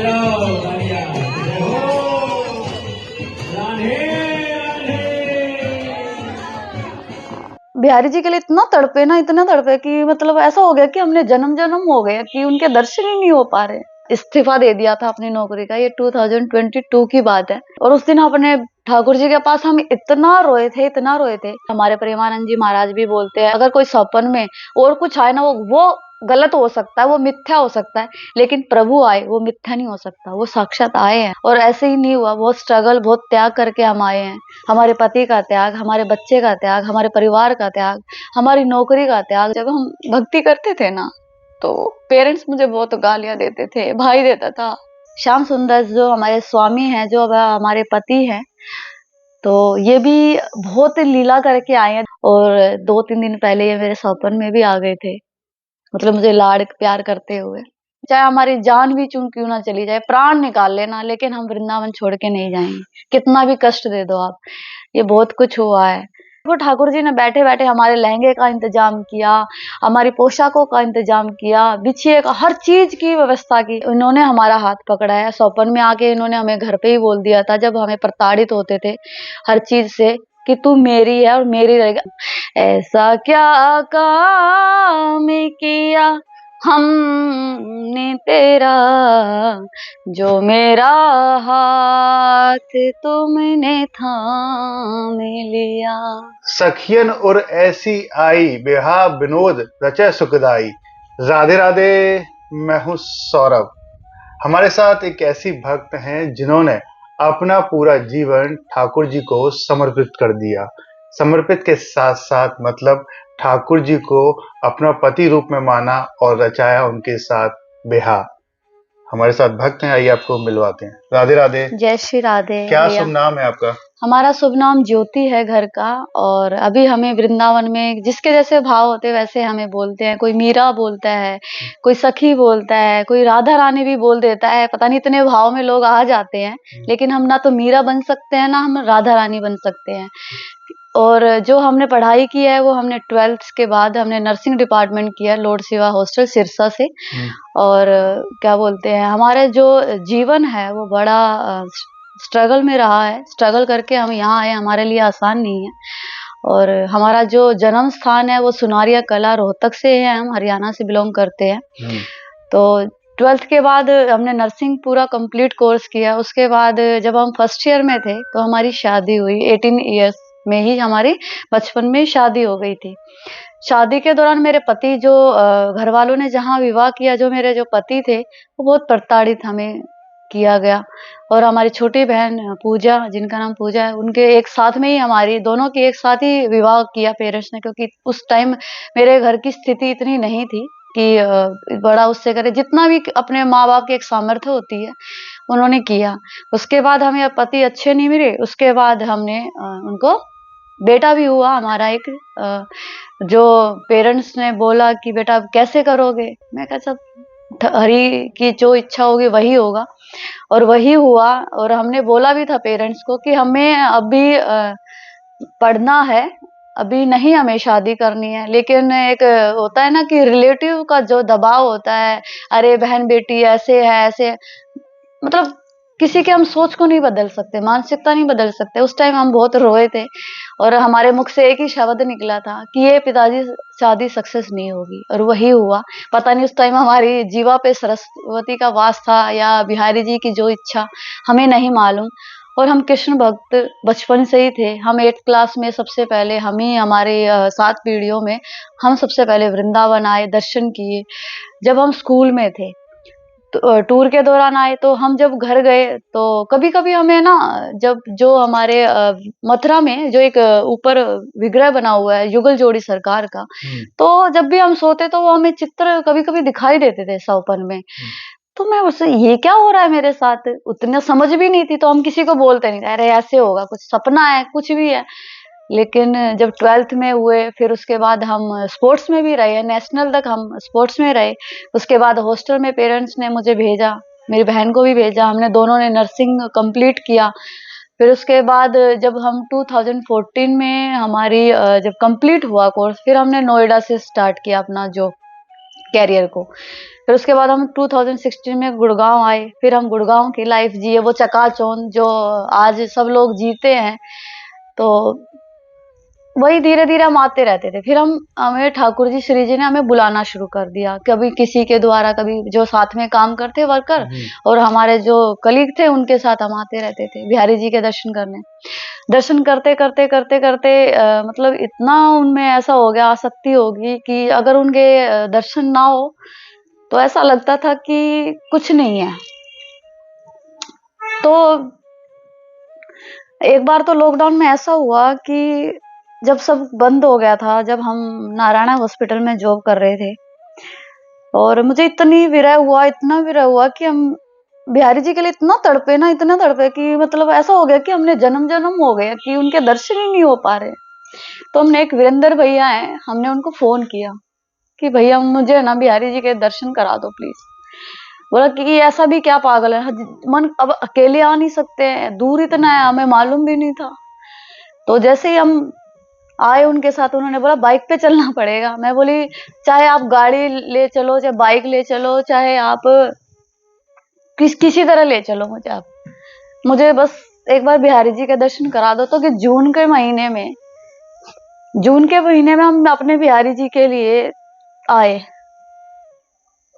रहो तालियां, जय हो, राधे राधे। बिहारी जी के लिए इतना तड़पे ना, इतना तड़पे कि मतलब ऐसा हो गया कि हमने जन्म जन्म हो गया कि उनके दर्शन ही नहीं हो पा रहे। इस्तीफा दे दिया था अपनी नौकरी का, ये 2022 की बात है। और उस दिन अपने ठाकुर जी के पास हम इतना रोए थे, इतना रोए थे। हमारे प्रेमानंद जी महाराज भी बोलते हैं, अगर कोई सपन में और कुछ आए ना, वो गलत हो सकता है, वो मिथ्या हो सकता है, लेकिन प्रभु आए वो मिथ्या नहीं हो सकता, वो साक्षात आए हैं। और ऐसे ही नहीं हुआ, बहुत स्ट्रगल, बहुत त्याग करके हम आए हैं। हमारे पति का त्याग, हमारे बच्चे का त्याग, हमारे परिवार का त्याग, हमारी नौकरी का त्याग। जब हम भक्ति करते थे ना, तो पेरेंट्स मुझे बहुत गालियां देते थे, भाई देता था। श्याम सुंदर जो हमारे स्वामी हैं, जो अब हमारे पति हैं, तो ये भी बहुत लीला करके आए हैं। और 2-3 दिन पहले ये मेरे सपन में भी आ गए थे, मतलब मुझे लाड प्यार करते हुए। चाहे हमारी जान भी क्यों ना चली जाए, प्राण निकाल लेना, लेकिन हम वृंदावन छोड़ के नहीं जाएंगे, कितना भी कष्ट दे दो आप। ये बहुत कुछ हुआ है। वो ठाकुर जी ने बैठे बैठे हमारे लहंगे का इंतजाम किया, हमारी पोशाकों का इंतजाम किया, बिछिए का, हर चीज की व्यवस्था की। इन्होंने हमारा हाथ पकड़ा है। सौपन में आके इन्होंने हमें घर पे ही बोल दिया था, जब हमें प्रताड़ित होते थे हर चीज से, कि तू मेरी है और मेरी रहेगा। ऐसा क्या काम किया हमने तेरा, जो मेरा हाथ तुमने थाम लिया। सखियन और ऐसी आई, बेहा विनोद रचे सुखदाई। राधे राधे। मैं हूं सौरभ। हमारे साथ एक ऐसी भक्त हैं जिन्होंने अपना पूरा जीवन ठाकुर जी को समर्पित कर दिया। समर्पित के साथ साथ मतलब ठाकुर जी को अपना पति रूप में माना और रचाया उनके साथ बेहा। हमारे साथ भक्त हैं, आइए आपको मिलवाते हैं। राधे राधे। जय श्री राधे। क्या भैया, शुभ नाम है आपका? हमारा शुभ नाम ज्योति है घर का। और अभी हमें वृंदावन में जिसके जैसे भाव होते वैसे हमें बोलते हैं। कोई मीरा बोलता है, कोई सखी बोलता है, कोई राधा रानी भी बोल देता है। पता नहीं इतने भाव में लोग आ जाते हैं, लेकिन हम ना तो मीरा बन सकते हैं, ना हम राधा रानी बन सकते हैं। और जो हमने पढ़ाई की है वो हमने 12th के बाद हमने नर्सिंग डिपार्टमेंट किया, लॉर्ड शिवा हॉस्टल सिरसा से। और क्या बोलते हैं, हमारे जो जीवन है वो बड़ा स्ट्रगल में रहा है। स्ट्रगल करके हम यहाँ आए, हमारे लिए आसान नहीं है। और हमारा जो जन्म स्थान है वो सुनारिया कला रोहतक से है, हम हरियाणा से बिलोंग करते हैं। तो 12th के बाद हमने नर्सिंग पूरा कंप्लीट कोर्स किया। उसके बाद जब हम फर्स्ट ईयर में थे तो हमारी शादी हुई। 18 इयर्स में ही हमारी बचपन में शादी हो गई थी। शादी के दौरान मेरे पति जो घर वालों ने जहाँ विवाह किया, जो मेरे जो पति थे वो बहुत प्रताड़ित हमें किया गया। और हमारी छोटी बहन पूजा, जिनका नाम पूजा है, उनके एक साथ में ही हमारी दोनों की एक साथ ही विवाह किया पेरेंट्स ने, क्योंकि उस टाइम मेरे घर की स्थिति इतनी नहीं थी कि बड़ा उससे करे। जितना भी अपने माँ बाप की एक सामर्थ्य होती है उन्होंने किया। उसके बाद हमें पति अच्छे नहीं मिले। उसके बाद हमने उनको बेटा भी हुआ हमारा एक। जो पेरेंट्स ने बोला कि बेटा अब कैसे करोगे, मैं कहा सब हरि की जो इच्छा होगी वही होगा। और वही हुआ। और हमने बोला भी था पेरेंट्स को कि हमें अभी पढ़ना है, अभी नहीं हमें शादी करनी है। लेकिन एक होता है ना कि रिलेटिव का जो दबाव होता है, अरे बहन बेटी ऐसे है ऐसे, मतलब किसी के हम सोच को नहीं बदल सकते, मानसिकता नहीं बदल सकते। उस टाइम हम बहुत रोए थे और हमारे मुख से एक ही शब्द निकला था कि ये पिताजी शादी सक्सेस नहीं होगी। और वही हुआ। पता नहीं उस टाइम हमारी जीवा पे सरस्वती का वास था या बिहारी जी की जो इच्छा, हमें नहीं मालूम। और हम कृष्ण भक्त बचपन से ही थे। हम 8th क्लास में सबसे पहले हम ही, हमारे 7 पीढ़ियों में हम सबसे पहले वृंदावन आए, दर्शन किए। जब हम स्कूल में थे तो टूर के दौरान आए, तो हम जब घर गए तो कभी कभी हमें ना, जब जो हमारे मथुरा में जो एक ऊपर विग्रह बना हुआ है युगल जोड़ी सरकार का, तो जब भी हम सोते तो वो हमें चित्र कभी कभी दिखाई देते थे सपन में। तो मैं उससे, ये क्या हो रहा है मेरे साथ, उतना समझ भी नहीं थी। तो हम किसी को बोलते नहीं थे, अरे ऐसे होगा, कुछ सपना है, कुछ भी है। लेकिन जब 12th में हुए, फिर उसके बाद हम स्पोर्ट्स में भी रहे, नेशनल तक हम स्पोर्ट्स में रहे। उसके बाद हॉस्टल में पेरेंट्स ने मुझे भेजा, मेरी बहन को भी भेजा, हमने दोनों ने नर्सिंग कंप्लीट किया। फिर उसके बाद जब हम 2014 में हमारी जब कंप्लीट हुआ कोर्स, फिर हमने नोएडा से स्टार्ट किया अपना जॉब। कैरियर को। फिर उसके बाद हम 2016 में गुड़गांव आए, फिर हम गुड़गांव की लाइफ जिए, वो चकाचौंध जो आज सब लोग जीते हैं। तो वही धीरे धीरे हम आते रहते थे। फिर हमें ठाकुर जी श्री जी ने हमें बुलाना शुरू कर दिया, कभी किसी के द्वारा, कभी जो साथ में काम करते वर्कर, और हमारे जो कलीग थे उनके साथ हम आते रहते थे बिहारी जी के दर्शन करने। दर्शन करते करते करते करते मतलब इतना उनमें ऐसा हो गया, आसक्ति होगी कि अगर उनके दर्शन ना हो तो ऐसा लगता था कि कुछ नहीं है। तो एक बार तो लॉकडाउन में ऐसा हुआ कि जब सब बंद हो गया था, जब हम नारायणा हॉस्पिटल में जॉब कर रहे थे, और मुझे इतना विरह हुआ कि हम बिहारी जी के लिए इतना तड़पे कि मतलब ऐसा हो गया कि हमने जन्म जन्म हो गया कि उनके दर्शन ही नहीं हो पा रहे। तो हमने एक वीरेंद्र भैया हैं, हमने उनको फोन किया कि भैया मुझे ना बिहारी जी के दर्शन करा दो प्लीज। बोला कि ऐसा भी क्या पागल है, मन अब अकेले आ नहीं सकते हैं, दूर इतना है, हमें मालूम भी नहीं था। तो जैसे ही हम आए उनके साथ, उन्होंने बोला बाइक पे चलना पड़ेगा। मैं बोली चाहे आप गाड़ी ले चलो, चाहे बाइक ले चलो, चाहे आप किसी तरह ले चलो मुझे, आप मुझे बस एक बार बिहारी जी के दर्शन करा दो। तो कि जून के महीने में हम अपने बिहारी जी के लिए आए।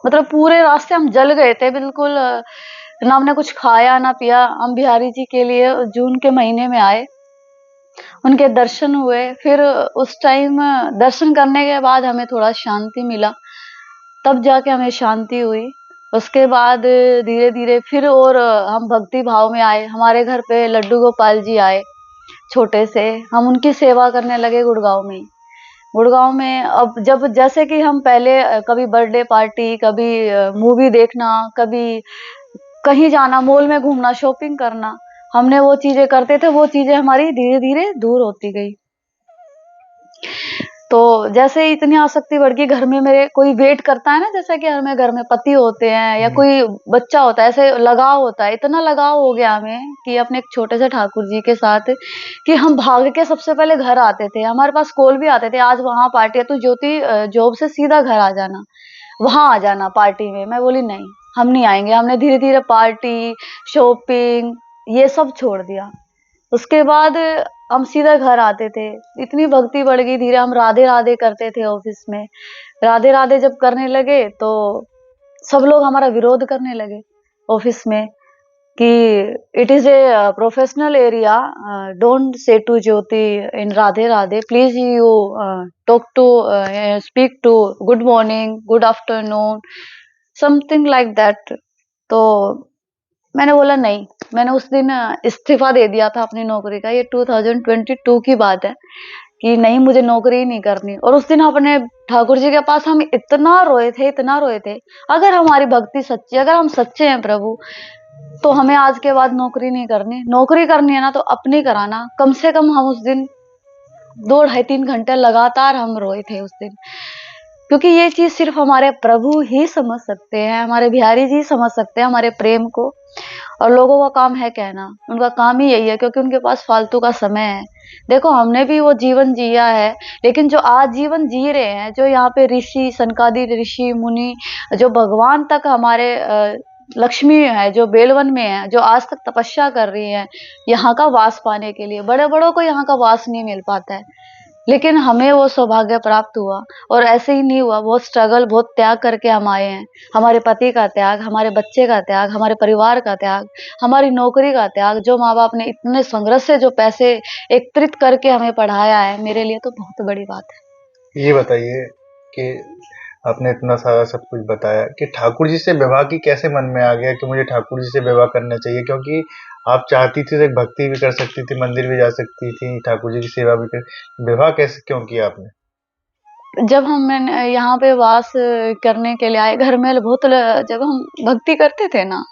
मतलब पूरे रास्ते हम जल गए थे बिल्कुल, ना हमने कुछ खाया ना पिया। हम बिहारी जी के लिए जून के महीने में आए, उनके दर्शन हुए। फिर उस टाइम दर्शन करने के बाद हमें थोड़ा शांति मिला, तब जाके हमें शांति हुई। उसके बाद धीरे धीरे फिर और हम भक्ति भाव में आए। हमारे घर पे लड्डू गोपाल जी आए छोटे से, हम उनकी सेवा करने लगे गुड़गांव में। अब जब जैसे कि हम पहले कभी बर्थडे पार्टी, कभी मूवी देखना, कभी कहीं जाना, मॉल में घूमना, शॉपिंग करना, हमने वो चीजें करते थे, वो चीजें हमारी धीरे धीरे दूर होती गई। तो जैसे इतनी आसक्ति बढ़ गई, घर में मेरे कोई वेट करता है ना, जैसे कि हमें घर में पति होते हैं या कोई बच्चा होता है, ऐसे लगाव होता है। इतना लगाव हो गया हमें कि अपने एक छोटे से ठाकुर जी के साथ, कि हम भाग के सबसे पहले घर आते थे। हमारे पास कॉल भी आते थे, आज वहां पार्टी है, तू ज्योति जॉब से सीधा घर आ जाना, वहां आ जाना पार्टी में। मैं बोली नहीं, हम नहीं आएंगे। हमने धीरे धीरे पार्टी, शॉपिंग, ये सब छोड़ दिया। उसके बाद हम सीधा घर आते थे। इतनी भक्ति बढ़ गई, धीरे हम राधे राधे करते थे ऑफिस में। राधे राधे जब करने लगे तो सब लोग हमारा विरोध करने लगे ऑफिस में कि it is a professional area, don't say to Jyoti in Radhe Radhe, please you talk to speak to good morning, good afternoon, something like that. तो मैंने बोला नहीं, मैंने उस दिन इस्तीफा दे दिया था अपनी नौकरी का। ये 2022 की बात है कि नहीं, मुझे नौकरी ही नहीं करनी। और उस दिन अपने ठाकुर जी के पास हम इतना रोए थे। अगर हमारी भक्ति सच्ची, अगर हम सच्चे हैं प्रभु, तो हमें आज के बाद नौकरी नहीं करनी। नौकरी करनी है ना तो अपनी कराना। कम से कम हम उस दिन 2 ढाई 3 घंटे लगातार हम रोए थे उस दिन, क्योंकि ये चीज सिर्फ हमारे प्रभु ही समझ सकते हैं, हमारे बिहारी जी समझ सकते हैं हमारे प्रेम को। और लोगों का काम है कहना, उनका काम ही यही है, क्योंकि उनके पास फालतू का समय है। देखो हमने भी वो जीवन जिया है, लेकिन जो आज जीवन जी रहे हैं, जो यहाँ पे ऋषि, सनकादि ऋषि मुनि, जो भगवान तक हमारे लक्ष्मी है, जो बेलवन में है, जो आज तक तपस्या कर रही है यहाँ का वास पाने के लिए, बड़े बड़ों को यहाँ का वास नहीं मिल पाता है, लेकिन हमें वो सौभाग्य प्राप्त हुआ। और ऐसे ही नहीं हुआ, बहुत स्ट्रगल, बहुत त्याग करके हम आए हैं। हमारे पति का त्याग, हमारे बच्चे का त्याग, हमारे परिवार का त्याग, हमारी नौकरी का त्याग, जो माँ बाप ने इतने संघर्ष से जो पैसे एकत्रित करके हमें पढ़ाया है, मेरे लिए तो बहुत बड़ी बात है। ये बताइए कि आपने इतना सारा सब कुछ बताया कि ठाकुर जी से विवाह की कैसे मन में आ गया कि मुझे ठाकुर जी से विवाह करना चाहिए, क्योंकि आप चाहती थी तो एक भक्ति भी कर सकती थी, मंदिर भी जा सकती थी, ठाकुर जी की सेवा भी कर, विवाह कैसे क्यों किया आपने? जब हम यहाँ पे वास करने के लिए आए, घर में बहुत जब हम भक्ति करते थे ना,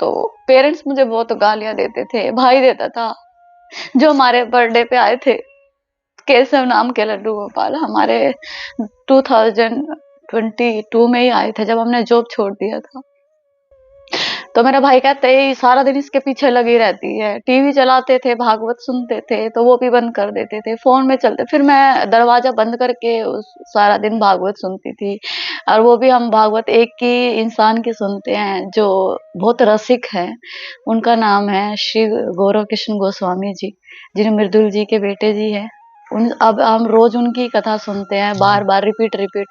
तो पेरेंट्स मुझे बहुत गालियां देते थे, भाई देता था। जो हमारे बर्थडे पे आए थे, केशव नाम के लड्डू गोपाल, हमारे 2022 में ही आए थे, जब हमने जॉब छोड़ दिया था। तो मेरा भाई कहता है "ये सारा दिन इसके पीछे लगी रहती है"। टीवी चलाते थे, भागवत सुनते थे, तो वो भी बंद कर देते थे, फ़ोन में चलते, फिर मैं दरवाज़ा बंद करके उस सारा दिन भागवत सुनती थी। और वो भी हम भागवत एक ही इंसान की सुनते हैं जो बहुत रसिक है, उनका नाम है श्री गौरव कृष्ण गोस्वामी जी, जिन्हें मृदुल जी के बेटे जी हैं। अब हम रोज़ उनकी कथा सुनते हैं, बार-बार रिपीट-रिपीट,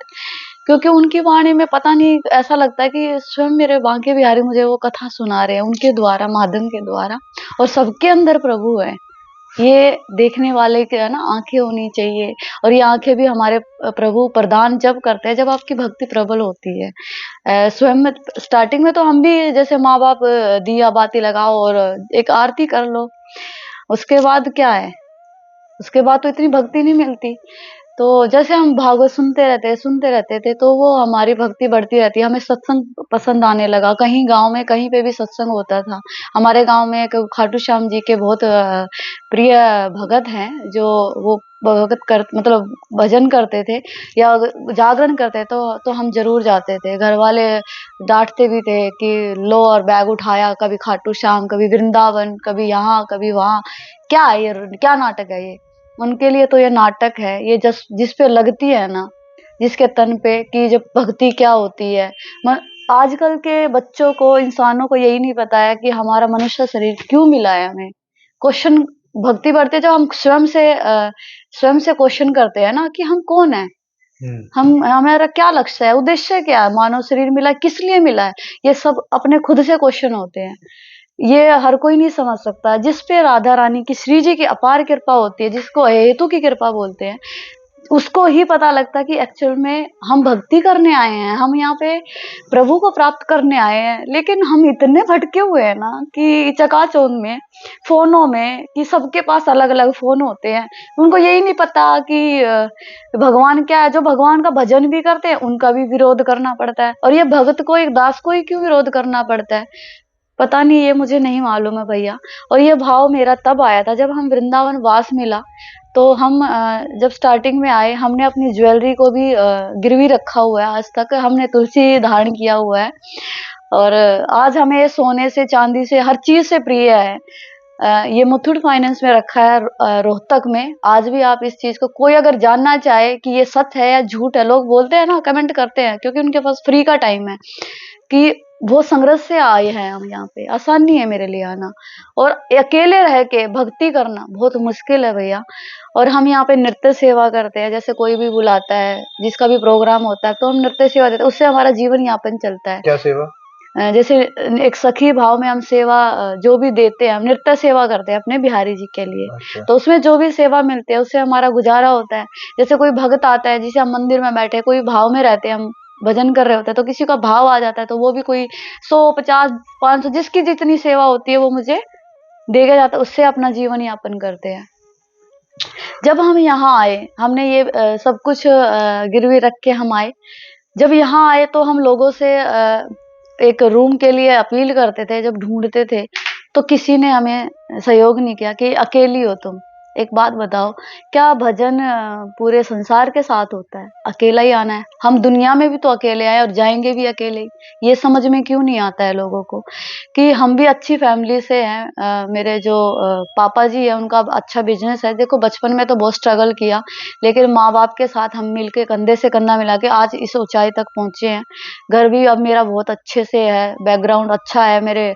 क्योंकि उनकी वाणी में पता नहीं ऐसा लगता है कि स्वयं मेरे बांके बिहारी मुझे वो कथा सुना रहे हैं, उनके द्वारा, माध्यम के द्वारा, और सबके अंदर प्रभु है। ये देखने वाले के है ना आँखें होनी चाहिए, और ये आँखें भी हमारे प्रभु प्रदान जब करते हैं जब आपकी भक्ति प्रबल होती है। स्वयं में स्टार्टिंग में तो हम भी जैसे माँ-बाप दिया बाती लगाओ और एक आरती कर लो, उसके बाद क्या है? उसके बाद तो इतनी भक्ति नहीं मिलती। तो जैसे हम भागवत सुनते रहते थे, तो वो हमारी भक्ति बढ़ती रहती है। हमें सत्संग पसंद आने लगा। कहीं गाँव में कहीं पे भी सत्संग होता था। हमारे गाँव में एक खाटू श्याम जी के बहुत प्रिय भगत हैं, जो वो भगत कर मतलब भजन करते थे या जागरण करते तो हम ज़रूर जाते थे। घरवाले डाँटते भी थे कि लो और बैग उठाया, कभी खाटू श्याम, कभी वृंदावन, कभी यहाँ, कभी वहाँ। क्या है ये? क्या नाटक है ये? उनके लिए तो ये नाटक है, ये जिस पे लगती है ना, जिसके तन पे कि जब भक्ति क्या होती है। म आजकल के बच्चों को, इंसानों को यही नहीं पता है कि हमारा मनुष्य शरीर क्यों मिला है हमें। क्वेश्चन भक्ति बढ़ते जब हम स्वयं से क्वेश्चन करते हैं ना कि हम कौन हैं? हम हमारा क्या लक्ष्य है? उद्देश्य क्या है? मानव शरीर मिला है, किस लिए मिला है? ये सब अपने खुद से क्वेश्चन होते हैं। ये हर कोई नहीं समझ सकता। जिस पे राधा रानी की, श्री जी की अपार कृपा होती है, जिसको हेतु की कृपा बोलते हैं, उसको ही पता लगता है कि एक्चुअल में हम भक्ति करने आए हैं, हम यहाँ पे प्रभु को प्राप्त करने आए हैं। लेकिन हम इतने भटके हुए हैं ना कि चकाचौंध में, फ़ोनों में, कि सबके पास अलग-अलग फ़ोन होते हैं। उनको यही नहीं पता कि भगवान क्या है। जो भगवान का भजन भी करते हैं, उनका भी विरोध करना पड़ता है। और ये भगत को, एक दास को ही क्यों विरोध करना पड़ता है? पता नहीं, ये मुझे नहीं मालूम है भैया। और ये भाव मेरा तब आया था जब हम वृंदावन वास मिला, तो हम जब स्टार्टिंग में आए, हमने अपनी ज्वेलरी को भी गिरवी रखा हुआ है। आज तक हमने तुलसी धारण किया हुआ है, और आज हमें सोने से, चांदी से, हर चीज़ से प्रिय है। ये मुथूट फाइनेंस में रखा है रोहतक में। आज भी आप इस चीज़ को, कोई अगर जानना चाहे कि ये सच है या झूठ है, लोग बोलते हैं ना, कमेंट करते हैं, क्योंकि उनके पास फ्री का टाइम है, कि वो संघर्ष से आए हैं हम यहाँ पे। आसान नहीं है मेरे लिए आना, और अकेले रह के भक्ति करना बहुत मुश्किल है भैया। और हम यहाँ पे नृत्य सेवा करते हैं, जैसे कोई भी बुलाता है, जिसका भी प्रोग्राम होता है, तो हम नृत्य सेवा देते हैं, उससे हमारा जीवन यापन चलता है। क्या सेवा? जैसे एक सखी भाव में हम सेवा जो भी देते हैं, हम नृत्य सेवा करते हैं अपने बिहारी जी के लिए। अच्छा। तो उसमें जो भी सेवा मिलती है, उससे हमारा गुजारा होता है। जैसे कोई भक्त आता है, जैसे हम मंदिर में बैठे, कोई भाव में रहते हैं, हम भजन कर रहे होते हैं, तो किसी का भाव आ जाता है, तो वो भी कोई 100, 50, 500, जिसकी जितनी सेवा होती है वो मुझे दे के जाता है, उससे अपना जीवन यापन करते हैं। जब हम यहाँ आए, हमने ये सब कुछ गिरवी रख के हम आए। जब यहाँ आए तो हम लोगों से एक रूम के लिए अपील करते थे, जब ढूँढते थे, तो किसी ने हमें सहयोग नहीं किया कि अकेली हो तुम। एक बात बताओ, क्या भजन पूरे संसार के साथ होता है? अकेला ही आना है? हम दुनिया में भी तो अकेले आए और जाएँगे भी अकेले ही। ये समझ में क्यों नहीं आता है लोगों को कि हम भी अच्छी फैमिली से हैं। मेरे जो पापा जी हैं, उनका अच्छा बिज़नेस है। देखो, बचपन में तो बहुत स्ट्रगल किया, लेकिन माँ-बाप के साथ हम मिलके कंधे से कंधा मिला के आज इस ऊँचाई तक पहुँचे हैं। घर भी अब मेरा बहुत अच्छे से है, बैकग्राउंड अच्छा है, मेरे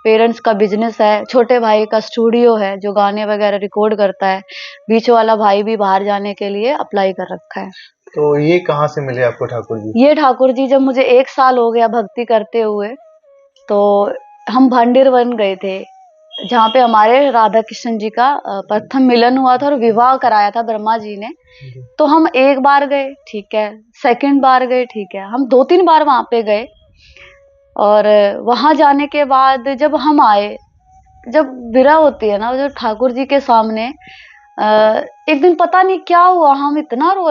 पेरेंट्स का बिज़नेस है, छोटे भाई का स्टूडियो है जो गाने वगैरह रिकॉर्ड करता है, बीच वाला भाई भी बाहर जाने के लिए अप्लाई कर रखा है। तो ये कहाँ से मिले आपको ठाकुर जी? ये ठाकुर जी, जब मुझे 1 साल हो गया भक्ति करते हुए, तो हम भांडेर वन गए थे, जहाँ पे हमारे राधा कृष्ण जी का प्रथम मिलन हुआ था और विवाह कराया था ब्रह्मा जी ने। तो हम 1 बार गए, ठीक है, सेकंड बार गए, ठीक है, हम 2-3 बार वहाँ पे गए। और वहाँ जाने के बाद जब हम आए, जब विरह होती है ना, जब ठाकुर जी के सामने एक दिन पता नहीं क्या हुआ, हम इतना रो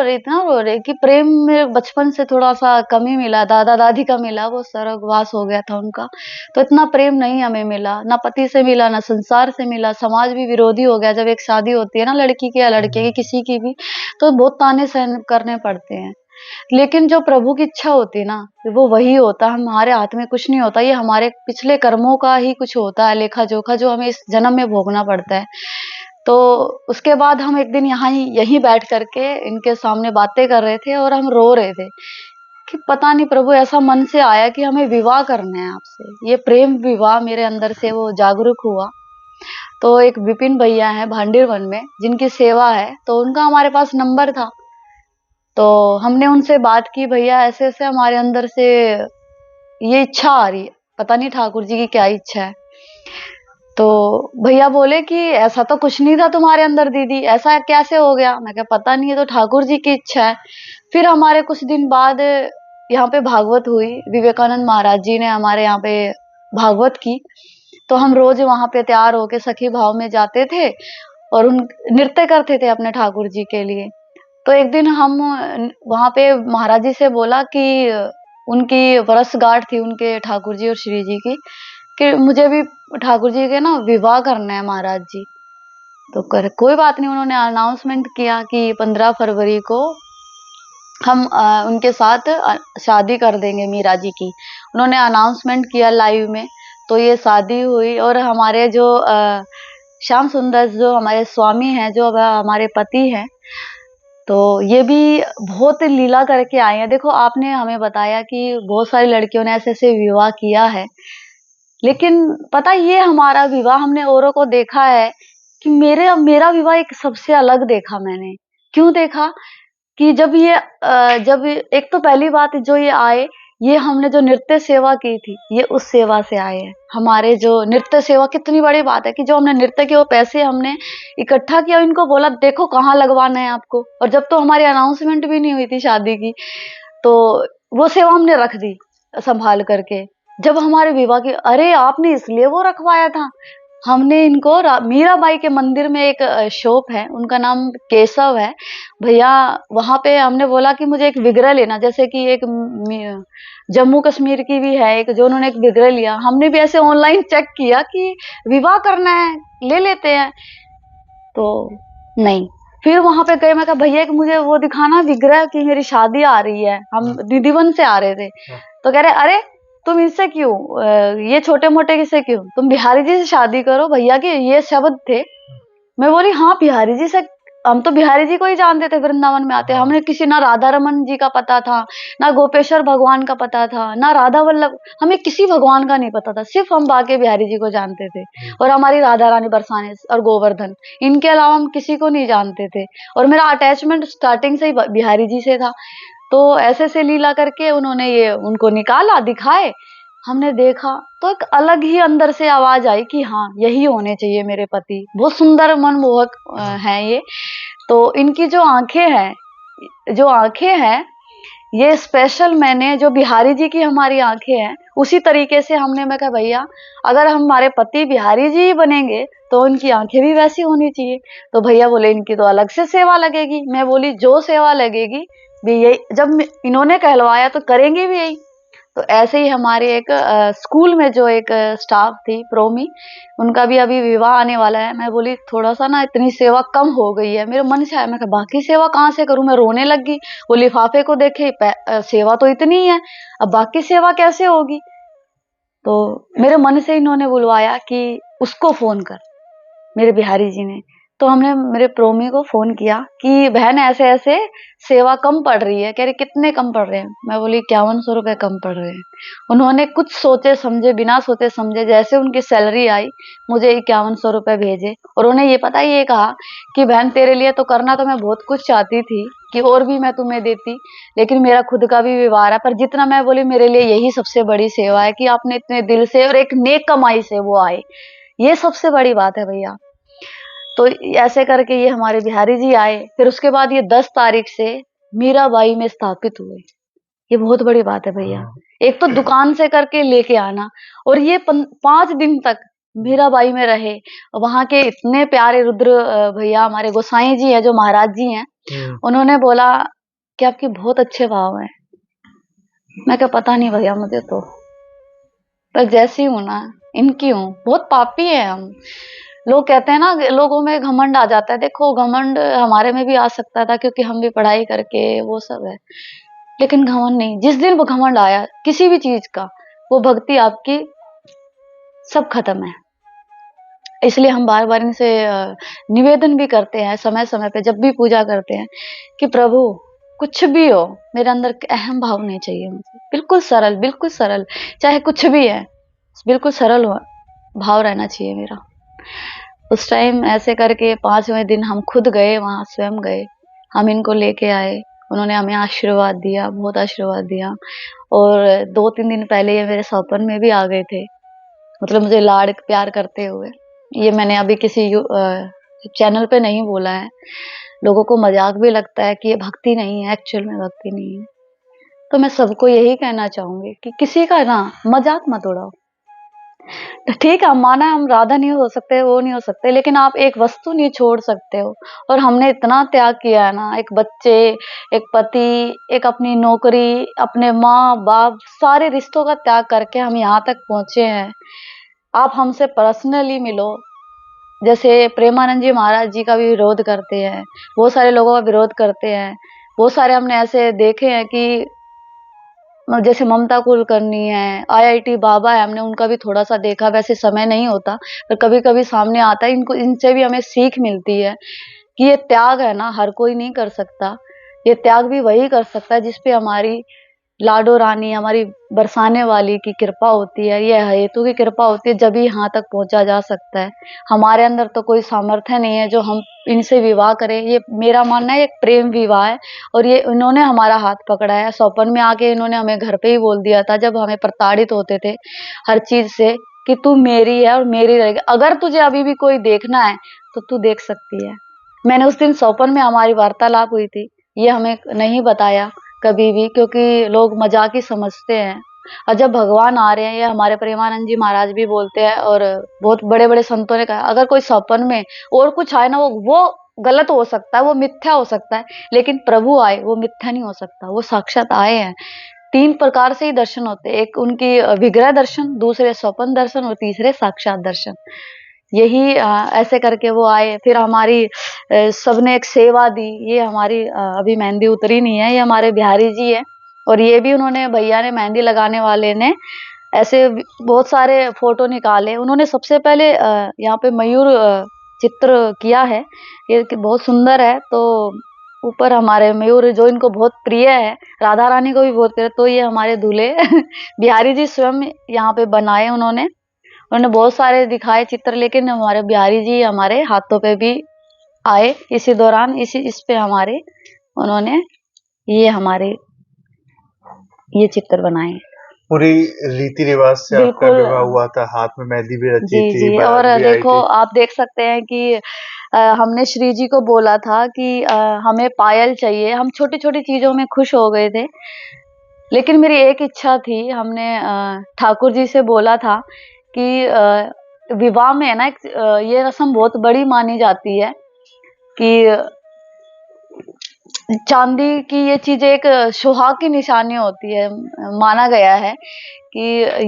रहे कि प्रेम में बचपन से थोड़ा-सा कमी मिला, दादा-दादी का मिला, वो स्वर्गवास हो गया था उनका। तो इतना प्रेम नहीं हमें मिला, ना पति से मिला, ना संसार से मिला, समाज भी विरोधी हो गया। जब एक शादी होती है ना लड़की की या लड़के की, किसी की भी, तो बहुत ताने सहन करने पड़ते हैं। लेकिन जो प्रभु की इच्छा होती है ना, वो वही होता है, हमारे हाथ में कुछ नहीं होता। ये हमारे पिछले कर्मों का ही कुछ होता है, लेखा-जोखा, जो हमें इस जन्म में भोगना पड़ता है। तो उसके बाद हम एक दिन यहीं बैठ कर के इनके सामने बातें कर रहे थे और हम रो रहे थे कि पता नहीं प्रभु, ऐसा मन से आया कि हमें विवाह करना है आपसे। ये प्रेम विवाह मेरे अंदर से वो जागरूक हुआ। तो एक विपिन भैया हैं भांडीर वन में, जिनकी सेवा है, तो उनका हमारे पास नंबर था। तो हमने उनसे बात की, भैया ऐसे-ऐसे हमारे अंदर से ये इच्छा आ रही है, पता नहीं ठाकुर जी की क्या इच्छा है। तो भैया बोले कि ऐसा तो कुछ नहीं था तुम्हारे अंदर दीदी, ऐसा कैसे हो गया? मैं कहा पता नहीं, ये तो ठाकुर जी की इच्छा है। फिर हमारे कुछ दिन बाद यहाँ पे भागवत हुई, विवेकानंद महाराज जी ने हमारे यहाँ पे भागवत की। तो हम रोज वहां पे तैयार होके सखी भाव में जाते थे और उन नृत्य करते थे अपने ठाकुर जी के लिए। तो एक दिन हम वहां पे महाराज जी से बोला कि उनकी वर्षगांठ थी, उनके ठाकुर जी और श्री जी की, कि मुझे भी ठाकुर जी के ना विवाह करना है महाराज जी। तो कर कोई बात नहीं, उन्होंने अनाउंसमेंट किया कि 15 फरवरी को हम उनके साथ शादी कर देंगे मीरा जी की। उन्होंने अनाउंसमेंट किया लाइव में। तो ये शादी हुई और हमारे जो श्याम सुंदर जो हमारे स्वामी हैं, जो अब हमारे पति हैं, तो ये भी बहुत लीला करके आए हैं। देखो, आपने हमें बताया कि बहुत सारी लड़कियों ने ऐसे-ऐसे विवाह किया है, लेकिन पता है, ये हमारा विवाह हमने औरों को देखा है कि मेरा विवाह एक सबसे अलग देखा मैंने। क्यों देखा? कि जब एक तो पहली बात जो ये आए, ये हमने जो नृत्य सेवा की थी, ये उस सेवा से आए हैं। हमारे जो नृत्य सेवा, कितनी बड़ी बात है कि जो हमने नृत्य किए वो पैसे हमने इकट्ठा किया, इनको बोला देखो कहाँ लगवाना है आपको। और जब तो हमारी अनाउंसमेंट भी नहीं हुई थी शादी की, तो वो सेवा हमने रख दी संभाल करके। जब हमारे विवाह की, अरे आपने इसलिए वो रखवाया था। हमने इनको मीराबाई के मंदिर में एक शॉप है, उनका नाम केशव है भैया। वहां पे हमने बोला कि मुझे एक विग्रह लेना, जैसे कि एक जम्मू कश्मीर की भी है एक, जो उन्होंने एक विग्रह लिया। हमने भी ऐसे ऑनलाइन चेक किया कि विवाह करना है, ले लेते हैं। तो नहीं, फिर वहां पे गए, मैं कहा भैया एक मुझे वो दिखाना विग्रह की, मेरी शादी आ रही है। हम निधिवन से आ रहे थे। तो कह रहे अरे तुम इससे क्यों, ये छोटे मोटे किसे क्यों, तुम बिहारी जी से शादी करो। भैया के ये शब्द थे। मैं बोली हाँ बिहारी जी से, हम तो बिहारी जी को ही जानते थे, वृंदावन में आते। हमने किसी, ना राधा रमन जी का पता था, ना गोपेश्वर भगवान का पता था, ना राधा वल्लभ, हमें किसी भगवान का नहीं पता था। सिर्फ हम बाके बिहारी जी को जानते थे, और हमारी राधा रानी बरसाने और गोवर्धन, इनके अलावा हम किसी को नहीं जानते थे। और मेरा अटैचमेंट स्टार्टिंग से ही बिहारी जी से था। तो ऐसे ऐसे लीला करके उन्होंने ये उनको निकाला, दिखाए, हमने देखा, तो एक अलग ही अंदर से आवाज आई कि हाँ यही होने चाहिए मेरे पति। बहुत सुंदर मनमोहक हैं ये। तो इनकी जो आंखें हैं ये स्पेशल, मैंने जो बिहारी जी की हमारी आंखें हैं उसी तरीके से हमने, मैं कहा भैया अगर हमारे पति बिहारी जी ही बनेंगे तो इनकी आंखें भी वैसी होनी चाहिए। तो भैया बोले इनकी तो अलग से सेवा लगेगी। मैं बोली जो सेवा लगेगी भी यही, जब इन्होंने कहलवाया तो करेंगे भी यही। तो ऐसे ही हमारे एक स्कूल में जो एक स्टाफ थी प्रोमी, उनका भी अभी विवाह आने वाला है। मैं बोली थोड़ा सा ना इतनी सेवा कम हो गई है, मेरे मन से आया, मैं कहा बाकी सेवा कहाँ से करूं। मैं रोने लगी, वो लिफाफे को देखे, सेवा तो इतनी ही है, अब बाकी सेवा कैसे होगी। तो मेरे मन से इन्होंने बुलवाया कि उसको फोन कर, मेरे बिहारी जी ने। तो हमने मेरे प्रोमी को फोन किया कि बहन ऐसे ऐसे सेवा कम पड़ रही है। कह रही कितने कम पड़ रहे हैं। मैं बोली 5100 रुपए कम पड़ रहे हैं। उन्होंने कुछ सोचे समझे, बिना सोचे समझे, जैसे उनकी सैलरी आई मुझे 5100 रुपए भेजे। और उन्हें ये पता, ये कहा कि बहन तेरे लिए तो करना तो मैं बहुत कुछ चाहती थी कि और भी मैं तुम्हें देती, लेकिन मेरा खुद का भी व्यवहार है, पर जितना मैं बोली मेरे लिए यही सबसे बड़ी सेवा है कि आपने इतने दिल से और एक नेक कमाई से वो आए, ये सबसे बड़ी बात है भैया। तो ऐसे करके ये हमारे बिहारी जी आए। फिर उसके बाद ये 10 तारीख से मीराबाई में स्थापित हुए। ये बहुत बड़ी बात है भैया। एक तो दुकान से करके लेके आना, और ये 5 दिन तक मीराबाई में रहे। वहां के इतने प्यारे रुद्र भैया, हमारे गोसाई जी हैं जो महाराज जी हैं, उन्होंने बोला कि आपके बहुत अच्छे भाव हैं। मैं क्या पता नहीं भैया, मुझे तो, पर जैसी हूं ना इनकी हूँ। बहुत पापी है हम। लोग कहते हैं ना, लोगों में घमंड आ जाता है। देखो घमंड हमारे में भी आ सकता था, क्योंकि हम भी पढ़ाई करके वो सब है, लेकिन घमंड नहीं। जिस दिन वो घमंड आया किसी भी चीज का, वो भक्ति आपकी सब खत्म है। इसलिए हम बार बार इनसे निवेदन भी करते हैं समय समय पे, जब भी पूजा करते हैं, कि प्रभु कुछ भी हो, मेरे अंदर अहम भाव नहीं चाहिए मुझे। बिल्कुल सरल, बिल्कुल सरल, चाहे कुछ भी है, बिल्कुल सरल हो भाव रहना चाहिए मेरा। उस टाइम ऐसे करके 5वें दिन हम खुद गए वहां, स्वयं गए, हम इनको लेके आए। उन्होंने हमें आशीर्वाद दिया, बहुत आशीर्वाद दिया। और 2-3 दिन पहले ये मेरे सपन में भी आ गए थे, मतलब मुझे लाड़ प्यार करते हुए। ये मैंने अभी किसी चैनल पे नहीं बोला है, लोगों को मजाक भी लगता है कि ये भक्ति नहीं है, एक्चुअल में भक्ति नहीं है। तो मैं सबको यही कहना चाहूंगी कि किसी का ना मजाक मत उड़ाओ। तो ठीक है, हम माना हम राधा नहीं हो सकते, वो नहीं हो सकते, लेकिन आप एक वस्तु नहीं छोड़ सकते हो। और हमने इतना त्याग किया है ना, एक बच्चे, एक पति, एक अपनी नौकरी, अपने माँ बाप, सारे रिश्तों का त्याग करके हम यहाँ तक पहुंचे हैं। आप हमसे पर्सनली मिलो, जैसे प्रेमानंद जी महाराज जी का भी विरोध करते हैं, बहुत सारे लोगों का विरोध करते हैं। बहुत सारे हमने ऐसे देखे हैं कि जैसे ममता कुलकर्णी है, आईआईटी बाबा है, हमने उनका भी थोड़ा सा देखा, वैसे समय नहीं होता पर कभी कभी सामने आता है। इनको, इनसे भी हमें सीख मिलती है कि ये त्याग है ना, हर कोई नहीं कर सकता। ये त्याग भी वही कर सकता है जिसपे हमारी लाडो रानी, हमारी बरसाने वाली की कृपा होती है, ये हेतु की कृपा होती है, जब ही यहाँ तक पहुंचा जा सकता है। हमारे अंदर तो कोई सामर्थ्य नहीं है जो हम इनसे विवाह करें। ये मेरा मानना है एक प्रेम विवाह है, और ये इन्होंने हमारा हाथ पकड़ा है। सौपन में आके इन्होंने हमें घर पे ही बोल दिया था, जब हमें प्रताड़ित होते थे हर चीज से, कि तू मेरी है और मेरी रहेगी, अगर तुझे अभी भी कोई देखना है तो तू देख सकती है। मैंने उस दिन सौपन में हमारी वार्तालाप हुई थी, ये हमें नहीं बताया कभी भी, क्योंकि लोग मजाक ही समझते हैं। और जब भगवान आ रहे हैं, ये हमारे प्रेमानंद जी महाराज भी बोलते हैं, और बहुत बड़े बड़े संतों ने कहा, अगर कोई सपन में और कुछ आए ना, वो गलत हो सकता है, वो मिथ्या हो सकता है, लेकिन प्रभु आए वो मिथ्या नहीं हो सकता, वो साक्षात आए हैं। 3 प्रकार से ही दर्शन होते हैं, एक उनकी विग्रह दर्शन, दूसरे स्वपन दर्शन, और तीसरे साक्षात दर्शन। यही ऐसे करके वो आए, फिर हमारी सबने एक सेवा दी। ये हमारी अभी मेहंदी उतरी नहीं है, ये हमारे बिहारी जी है, और ये भी उन्होंने, भैया ने, मेहंदी लगाने वाले ने ऐसे बहुत सारे फोटो निकाले। उन्होंने सबसे पहले यहाँ पे मयूर चित्र किया है, ये बहुत सुंदर है। तो ऊपर हमारे मयूर जो इनको बहुत प्रिय है, राधा रानी को भी बहुत प्रिय, तो ये हमारे दूल्हे बिहारी जी स्वयं यहाँ पे बनाए उन्होंने। उन्होंने बहुत सारे दिखाए चित्र, लेकिन हमारे बिहारी जी हमारे हाथों पे भी आए इसी दौरान, इस पे हमारे उन्होंने हमारे ये चित्र बनाए। पूरी रीति रिवाज से आपका बिल्कुल। विवाह हुआ था, हाथ में मेहंदी भी रची जी थी, जी, बारात और भी आई देखो थी। आप देख सकते हैं कि हमने श्री जी को बोला था कि हमें पायल चाहिए। हम छोटी छोटी चीजों में खुश हो गए थे, लेकिन मेरी एक इच्छा थी। हमने ठाकुर जी से बोला था कि विवाह में है ना, ये रस्म बहुत बड़ी मानी जाती है कि चांदी की ये चीज एक सुहाग की निशानी होती है। माना गया है कि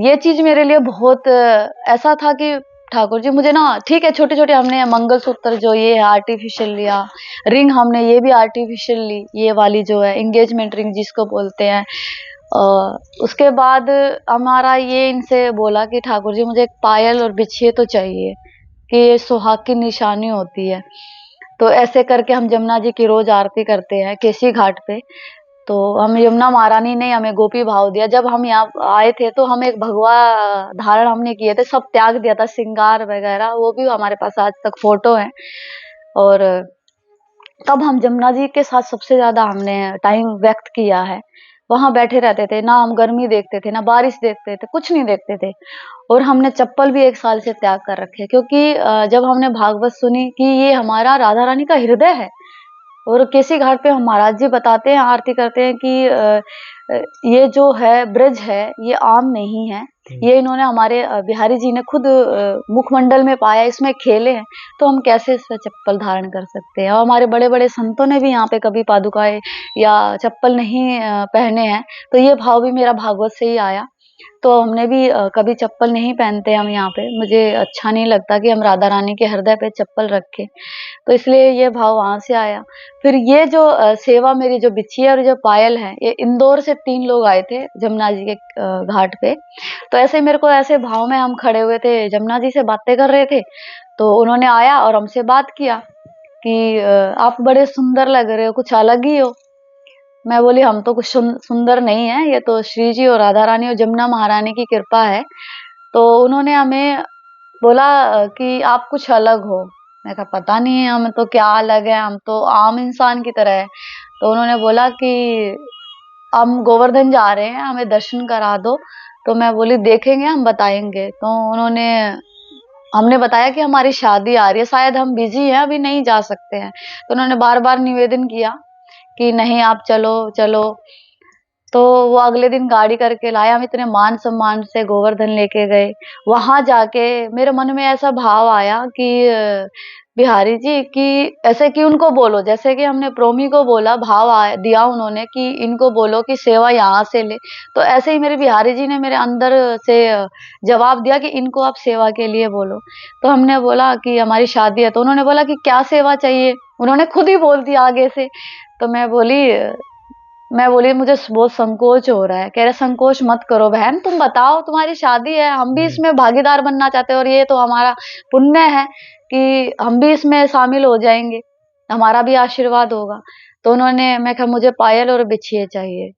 ये चीज मेरे लिए बहुत ऐसा था कि ठाकुर जी मुझे ना, ठीक है, छोटे छोटे हमने मंगलसूत्र जो ये है आर्टिफिशियल लिया, रिंग हमने ये भी आर्टिफिशियल ली, ये वाली जो है एंगेजमेंट रिंग जिसको बोलते हैं। उसके बाद हमारा ये इनसे बोला कि ठाकुर जी मुझे एक पायल और बिछिए तो चाहिए, कि ये सुहाग की निशानी होती है। तो ऐसे करके हम जमुना जी की रोज आरती करते हैं केसी घाट पे। तो हम, यमुना महारानी ने हमें गोपी भाव दिया। जब हम यहाँ आए थे तो हम एक भगवा धारण हमने किए थे, सब त्याग दिया था, श्रृंगार वगैरह, वो भी हमारे पास आज तक फोटो है। और तब हम जमुना जी के साथ सबसे ज्यादा हमने टाइम व्यक्त किया है। वहां बैठे रहते थे, ना हम गर्मी देखते थे, ना बारिश देखते थे, कुछ नहीं देखते थे। और हमने चप्पल भी 1 साल से त्याग कर रखे, क्योंकि जब हमने भागवत सुनी कि ये हमारा राधा रानी का हृदय है। और केसी घाट पे हम महाराज जी बताते हैं, आरती करते हैं कि ये जो है ब्रज है, ये आम नहीं है, ये इन्होंने हमारे बिहारी जी ने खुद मुखमंडल में पाया, इसमें खेले हैं, तो हम कैसे इस पे चप्पल धारण कर सकते हैं। और हमारे बड़े बड़े संतों ने भी यहाँ पे कभी पादुकाएं या चप्पल नहीं पहने हैं। तो ये भाव भी मेरा भागवत से ही आया। तो हमने भी कभी चप्पल नहीं पहनते हम यहाँ पे, मुझे अच्छा नहीं लगता कि हम राधा रानी के हृदय पे चप्पल रखें, तो इसलिए ये भाव वहाँ से आया। फिर ये जो सेवा मेरी जो बिछी है और जो पायल है, ये इंदौर से 3 लोग आए थे जमुना जी के घाट पे। तो ऐसे ही मेरे को ऐसे भाव में हम खड़े हुए थे, जमुना जी से बातें कर रहे थे, तो उन्होंने आया और हमसे बात किया कि आप बड़े सुंदर लग रहे हो, कुछ अलग ही हो। मैं बोली हम तो कुछ सुंदर नहीं है, ये तो श्री जी और राधा रानी और जमुना महारानी की कृपा है। तो उन्होंने हमें बोला कि आप कुछ अलग हो। मैं कहा पता नहीं है हमें तो क्या अलग है, हम तो आम इंसान की तरह है। तो उन्होंने बोला कि हम गोवर्धन जा रहे हैं, हमें दर्शन करा दो। तो मैं बोली देखेंगे, हम बताएंगे। तो उन्होंने हमने बताया कि हमारी शादी आ रही है, शायद हम बिजी हैं, अभी नहीं जा सकते हैं। तो उन्होंने बार बार निवेदन किया कि नहीं आप चलो चलो। तो वो अगले दिन गाड़ी करके लाया, हम इतने मान सम्मान से गोवर्धन लेके गए। वहां जाके मेरे मन में ऐसा भाव आया कि बिहारी जी कि ऐसे कि उनको बोलो, जैसे कि हमने प्रोमी को बोला, भाव आया दिया उन्होंने कि इनको बोलो कि सेवा यहाँ से ले। तो ऐसे ही मेरे बिहारी जी ने मेरे अंदर से जवाब दिया कि इनको आप सेवा के लिए बोलो। तो हमने बोला कि हमारी शादी है। तो उन्होंने बोला कि क्या सेवा चाहिए, उन्होंने खुद ही बोल दिया आगे से। तो मैं बोली मुझे बहुत संकोच हो रहा है। कह रहे संकोच मत करो बहन, तुम बताओ, तुम्हारी शादी है, हम भी इसमें भागीदार बनना चाहते हैं और ये तो हमारा पुण्य है कि हम भी इसमें शामिल हो जाएंगे, हमारा भी आशीर्वाद होगा। तो मैं कहा मुझे पायल और बिछिए चाहिए,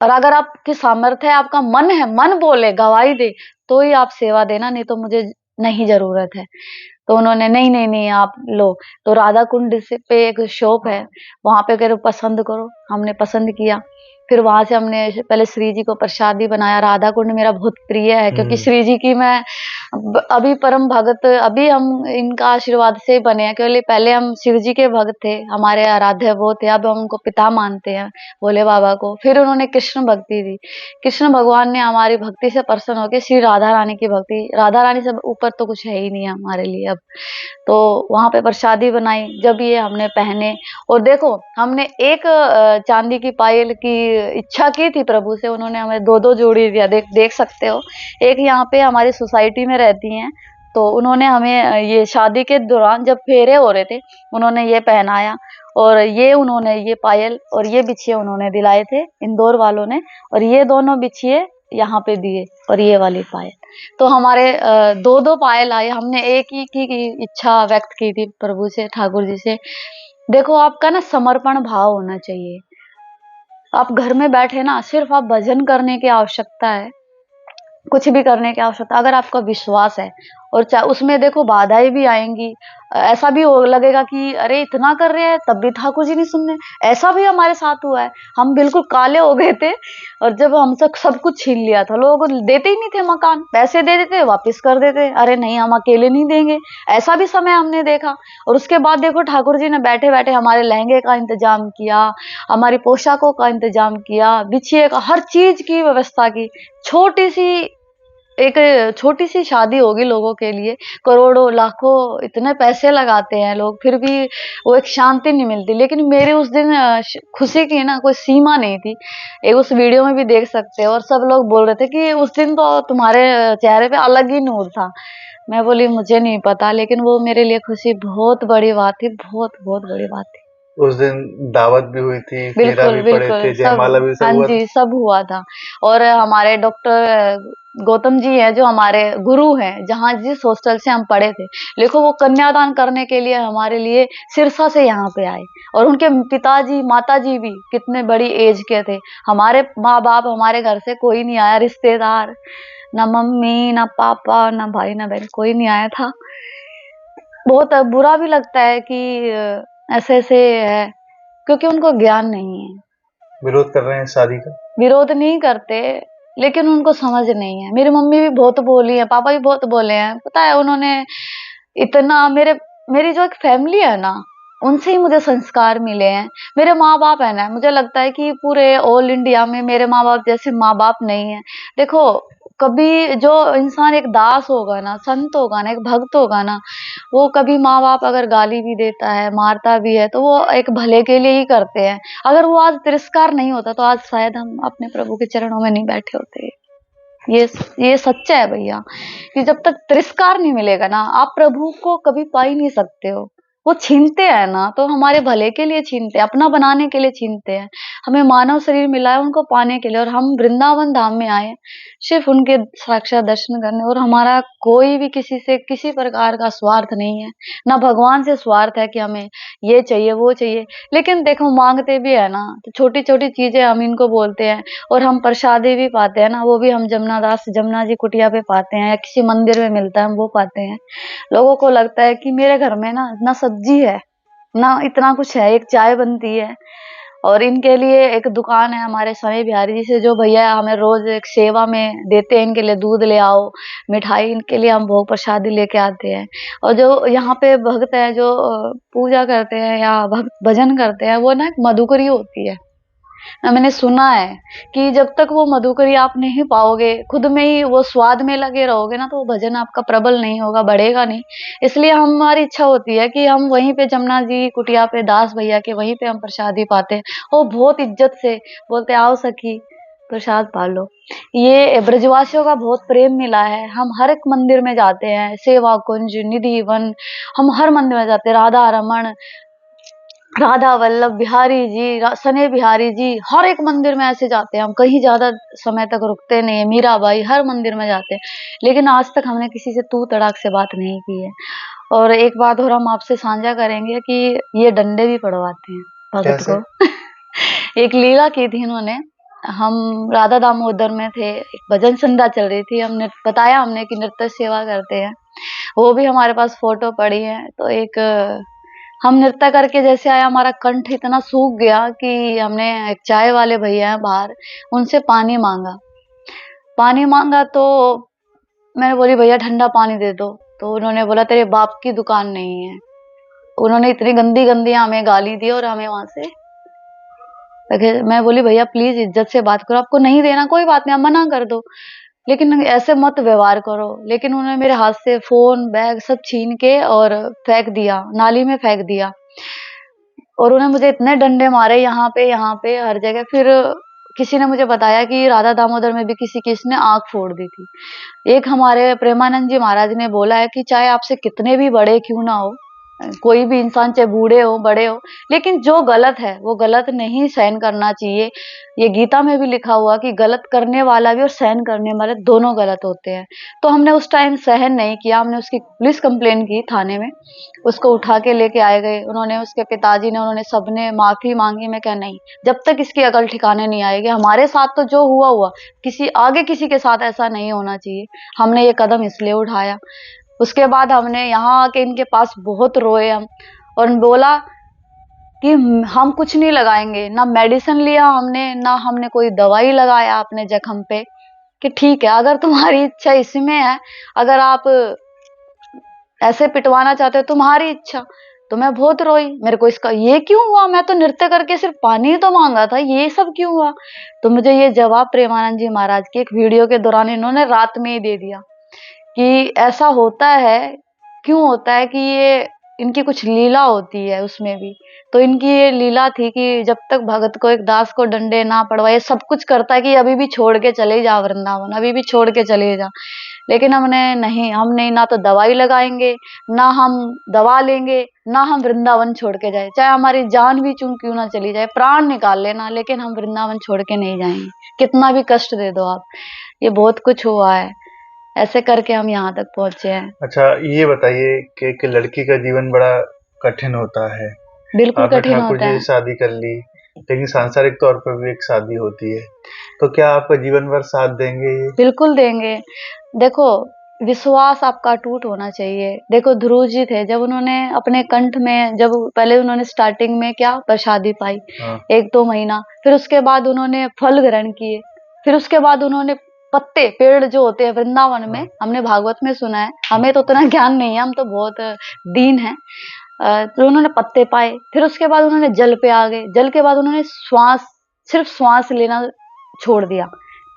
और अगर आपकी सामर्थ्य है, आपका मन है, मन बोले गवाही दे, तो ही आप सेवा देना, नहीं तो मुझे नहीं जरूरत है। तो उन्होंने नहीं नहीं नहीं आप लो। तो राधा कुंड से पे एक शॉप है, वहां पे कह रहे पसंद करो। हमने पसंद किया, फिर वहां से हमने पहले श्री जी को प्रसादी बनाया। राधा कुंड मेरा बहुत प्रिय है, क्योंकि श्री जी की मैं अभी परम भगत, अभी हम इनका आशीर्वाद से बने हैं। क्योंकि पहले हम शिव जी के भक्त थे, हमारे आराध्य वो थे, अब हम उनको पिता मानते हैं, भोले बाबा को। फिर उन्होंने कृष्ण भक्ति दी, कृष्ण भगवान ने हमारी भक्ति से प्रसन्न होकर श्री राधा रानी की भक्ति, राधा रानी से ऊपर तो कुछ है ही नहीं हमारे लिए अब। तो वहां पे प्रसादी बनाई, जब ये हमने पहने, और देखो हमने एक चांदी की पायल की इच्छा की थी प्रभु से, उन्होंने हमें 2-2 जोड़ी दिया। देख सकते हो, एक यहाँ पे हमारी सोसाइटी में रहती हैं, तो उन्होंने हमें ये शादी के दौरान जब फेरे हो रहे थे, उन्होंने ये पहनाया, और ये पायल और ये बिछिए उन्होंने दिलाए थे इंदौर वालों ने, और ये दोनों बिछिए यहाँ पे दिए, और ये वाली पायल। तो हमारे 2-2 पायल आए, हमने एक ही की इच्छा व्यक्त की थी प्रभु से, ठाकुर जी से। देखो आपका ना समर्पण भाव होना चाहिए। आप घर में बैठे ना, सिर्फ आप भजन करने की आवश्यकता है, कुछ भी करने की आवश्यकता, अगर आपका विश्वास है। और चाहे उसमें देखो बाधाएं भी आएंगी, ऐसा भी हो लगेगा कि अरे इतना कर रहे हैं तब भी ठाकुर जी नहीं सुन रहे। ऐसा भी हमारे साथ हुआ है, हम बिल्कुल काले हो गए थे, और जब हमसे सब कुछ छीन लिया था, लोग देते ही नहीं थे, मकान पैसे दे देते वापस कर देते, अरे नहीं हम अकेले नहीं देंगे, ऐसा भी समय हमने देखा। और उसके बाद देखो ठाकुर जी ने बैठे बैठे हमारे लहंगे का इंतजाम किया, हमारी पोशाकों का इंतजाम किया, बिछिए का, हर चीज की व्यवस्था की। छोटी सी शादी होगी लोगों के लिए, करोड़ों लाखों इतने पैसे लगाते हैं लोग, फिर भी वो एक शांति नहीं मिलती। लेकिन मेरी उस दिन खुशी की ना कोई सीमा नहीं थी, एक उस वीडियो में भी देख सकते हो। और सब लोग बोल रहे थे कि उस दिन तो तुम्हारे चेहरे पे अलग ही नूर था। मैं बोली मुझे नहीं पता, लेकिन वो मेरे लिए खुशी बहुत बड़ी बात थी, बहुत बहुत बड़ी बात थी। उस दिन दावत भी हुई थी, फेरा बिल्कुल भी पड़े बिल्कुल थे, सब, जयमाला भी, सब हाँ हुआ था। जी सब हुआ था। और हमारे डॉक्टर गौतम जी हैं जो हमारे गुरु हैं, जहाँ जिस हॉस्टल से हम पढ़े थे, देखो वो कन्यादान करने के लिए हमारे लिए सिरसा से यहाँ पे आए। और उनके पिताजी माताजी भी कितने बड़ी एज के थे। हमारे माँ बाप, हमारे घर से कोई नहीं आया, रिश्तेदार, ना मम्मी ना पापा ना भाई ना बहन, कोई नहीं आया था। बहुत बुरा भी लगता है कि ऐसे ऐसे है, क्योंकि उनको ज्ञान नहीं है। विरोध कर रहे हैं शादी का? विरोध नहीं करते, लेकिन उनको समझ नहीं है। मेरी मम्मी भी बहुत बोली है, पापा भी बहुत बोले हैं, पता है उन्होंने इतना मेरी जो एक फैमिली है ना, उनसे ही मुझे संस्कार मिले हैं। मेरे माँ बाप है ना, मुझे लगता है कि पूरे ऑल इंडिया में मेरे माँ बाप जैसे माँ बाप नहीं है। देखो कभी जो इंसान एक दास होगा ना, संत होगा ना, एक भक्त होगा ना, वो कभी माँ बाप अगर गाली भी देता है, मारता भी है, तो वो एक भले के लिए ही करते हैं। अगर वो आज तिरस्कार नहीं होता, तो आज शायद हम अपने प्रभु के चरणों में नहीं बैठे होते। ये सच्चा है भैया, कि जब तक तिरस्कार नहीं मिलेगा ना, आप प्रभु को कभी पा ही नहीं सकते हो। वो छीनते हैं ना तो हमारे भले के लिए छीनते हैं, अपना बनाने के लिए छीनते हैं। हमें मानव शरीर मिला है उनको पाने के लिए, और हम वृंदावन धाम में आए हैं सिर्फ उनके साक्षात दर्शन करने। और हमारा कोई भी किसी से किसी प्रकार का स्वार्थ नहीं है, ना भगवान से स्वार्थ है कि हमें ये चाहिए वो चाहिए। लेकिन देखो मांगते भी है ना, तो छोटी छोटी चीजें हम इनको बोलते हैं, और हम प्रसादी भी पाते हैं ना, वो भी हम जमुना जी कुटिया पे पाते हैं, या किसी मंदिर में मिलता है हम वो पाते हैं। लोगों को लगता है कि मेरे घर में ना सब्जी है ना इतना कुछ है, एक चाय बनती है। और इनके लिए एक दुकान है हमारे समय बिहारी जी से, जो भैया हमें रोज एक सेवा में देते हैं, इनके लिए दूध ले आओ, मिठाई, इनके लिए हम भोग प्रसादी लेके आते हैं। और जो यहाँ पे भक्त है जो पूजा करते हैं या भक्त भजन करते हैं, वो ना एक मधुकरी होती है। मैंने सुना है कि जब तक वो मधुकरी आप नहीं पाओगे, खुद में ही वो स्वाद में लगे रहोगे ना, तो वो भजन आपका प्रबल नहीं होगा, बढ़ेगा नहीं। इसलिए हमारी इच्छा होती है कि हम वहीं पे जमुना जी कुटिया पे दास भैया के वहीं पे हम प्रसादी पाते हैं। वो बहुत इज्जत से बोलते आओ सखी प्रसाद पा लो। ये ब्रजवासियों का बहुत प्रेम मिला है। हम हर एक मंदिर में जाते हैं, सेवा कुंज, निधि वन, हम हर मंदिर में जाते हैं, राधा रमन, राधा वल्लभ, बिहारी जी, सने बिहारी जी, हर एक मंदिर में ऐसे जाते हैं हम, कहीं ज्यादा समय तक रुकते नहीं है। मीराबाई, हर मंदिर में जाते हैं। लेकिन आज तक हमने किसी से तू तड़ाक से बात नहीं की है। और एक बात और हम आपसे साझा करेंगे कि ये डंडे भी पड़वाते हैं भगत कैसे? को। एक लीला की थी इन्होंने। हम राधा दामोदर में थे, एक भजन संध्या चल रही थी, हमने बताया हमने कि नृत्य सेवा करते हैं, वो भी हमारे पास फोटो पड़ी है। तो एक हम नृत्य करके जैसे आया, हमारा कंठ इतना सूख गया कि हमने एक चाय वाले भैया हैं बाहर, उनसे पानी मांगा। पानी मांगा तो मैंने बोली भैया ठंडा पानी दे दो, तो उन्होंने बोला तेरे बाप की दुकान नहीं है। उन्होंने इतनी गंदी गंदी हमें गाली दी और हमें वहां से मैं बोली भैया प्लीज इज्जत से बात करो, आपको नहीं देना कोई बात नहीं, आप मना कर दो, लेकिन ऐसे मत व्यवहार करो। लेकिन उन्होंने मेरे हाथ से फोन बैग सब छीन के और फेंक दिया, नाली में फेंक दिया। और उन्हें मुझे इतने डंडे मारे यहाँ पे हर जगह। फिर किसी ने मुझे बताया कि राधा दामोदर में भी किसी ने आंख फोड़ दी थी। एक हमारे प्रेमानंद जी महाराज ने बोला है कि चाहे आपसे कितने भी बड़े क्यों ना हो, कोई भी इंसान चाहे बूढ़े हो बड़े हो, लेकिन जो गलत है वो गलत नहीं सहन करना चाहिए। ये गीता में भी लिखा हुआ कि गलत करने वाला भी और सहन करने वाले दोनों गलत होते हैं। तो हमने उस टाइम सहन नहीं किया, हमने उसकी पुलिस कंप्लेन की थाने में, उसको उठा के लेके आए गए उन्होंने, उसके पिताजी ने, उन्होंने सबने माफी मांगी। मैं क्या नहीं, जब तक इसकी अकल ठिकाने नहीं आएगी, हमारे साथ तो जो हुआ हुआ, किसी के साथ ऐसा नहीं होना चाहिए। हमने ये कदम इसलिए उठाया। उसके बाद हमने यहाँ आके इनके पास बहुत रोए हम, और बोला कि हम कुछ नहीं लगाएंगे, ना मेडिसिन लिया हमने, ना हमने कोई दवाई लगाया अपने जख्म पे, कि ठीक है अगर तुम्हारी इच्छा इसमें है, अगर आप ऐसे पिटवाना चाहते हो तुम्हारी इच्छा। तो मैं बहुत रोई, मेरे को इसका ये क्यों हुआ, मैं तो नृत्य करके सिर्फ पानी ही तो मांगा था, ये सब क्यों हुआ। तो मुझे ये जवाब प्रेमानंद जी महाराज की एक वीडियो के दौरान इन्होंने रात में ही दे दिया कि ऐसा होता है। क्यों होता है कि ये इनकी कुछ लीला होती है उसमें भी। तो इनकी ये लीला थी कि जब तक भगत को, एक दास को डंडे ना पड़वाए, सब कुछ करता है कि अभी भी छोड़ के चले जा वृंदावन, अभी भी छोड़ के चले जा। लेकिन हमने नहीं, हम नहीं, ना तो दवाई लगाएंगे, ना हम दवा लेंगे, ना हम वृंदावन छोड़ के जाए, चाहे हमारी जान भी क्यों ना चली जाए, प्राण निकाल लेना, लेकिन हम वृंदावन छोड़ के नहीं जाएंगे, कितना भी कष्ट दे दो आप। ये बहुत कुछ हुआ है, ऐसे करके हम यहाँ तक पहुंचे हैं। अच्छा ये बताइए कि एक लड़की का जीवन बड़ा कठिन होता है। बिल्कुल आपने कठिन ठाकुर होता जी है। से शादी कर ली, लेकिन सांसारिक तौर पर भी एक शादी होती है, तो क्या आपका जीवन भर साथ देंगे ये? बिल्कुल देंगे। देखो विश्वास आपका अटूट होना चाहिए। देखो ध्रुव जी थे, जब उन्होंने अपने कंठ में, जब पहले उन्होंने स्टार्टिंग में क्या प्रसादी पाई, हाँ। 1-2 महीना, फिर उसके बाद उन्होंने फल ग्रहण किए, फिर उसके बाद उन्होंने पत्ते, पेड़ जो होते हैं वृंदावन में, हाँ। हमने भागवत में सुना है, हमें तो उतना ज्ञान नहीं है, हम तो बहुत दीन है। तो उन्होंने पत्ते पाए, फिर उसके बाद उन्होंने जल पे आ गए, जल के बाद उन्होंने सिर्फ श्वास लेना छोड़ दिया,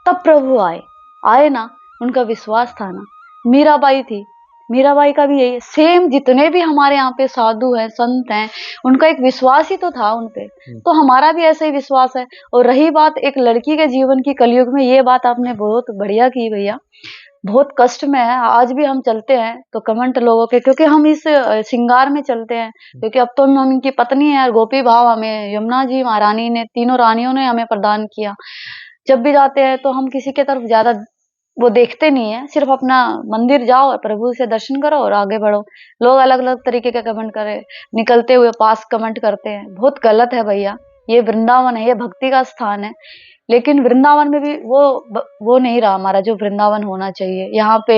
तब प्रभु आए ना, उनका विश्वास था ना। मीराबाई थी, मीराबाई का भी यही सेम, जितने भी हमारे यहाँ पे साधु हैं, संत हैं, उनका एक विश्वास ही तो था उन पे, तो हमारा भी ऐसा ही विश्वास है। और रही बात एक लड़की के जीवन की कलयुग में, ये बात आपने बहुत बढ़िया की भैया। बहुत कष्ट में है, आज भी हम चलते हैं तो कमेंट लोगों के, क्योंकि हम इस श्रृंगार में चलते हैं, क्योंकि अब तो हम उनकी पत्नी है, और गोपी भाव हमें यमुना जी महारानी ने, तीनों रानियों ने हमें प्रदान किया। जब भी जाते हैं तो हम किसी के तरफ ज्यादा वो देखते नहीं है, सिर्फ अपना मंदिर जाओ और प्रभु से दर्शन करो और आगे बढ़ो। लोग अलग अलग तरीके के कमेंट करे, निकलते हुए पास कमेंट करते हैं, बहुत गलत है भैया। ये वृंदावन है, ये भक्ति का स्थान है, लेकिन वृंदावन में भी वो नहीं रहा हमारा जो वृंदावन होना चाहिए। यहाँ पे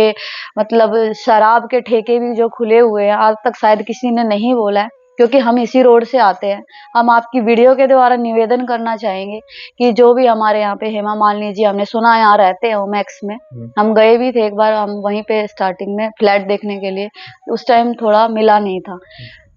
मतलब शराब के ठेके भी जो खुले हुए हैं, आज तक शायद किसी ने नहीं बोला है, क्योंकि हम इसी रोड से आते हैं। हम आपकी वीडियो के द्वारा निवेदन करना चाहेंगे कि जो भी हमारे यहाँ पे हेमा मालिनी जी, हमने सुना यहाँ रहते हैं ओमैक्स में, हम गए भी थे एक बार, हम वहीं पे स्टार्टिंग में फ्लैट देखने के लिए, उस टाइम थोड़ा मिला नहीं था,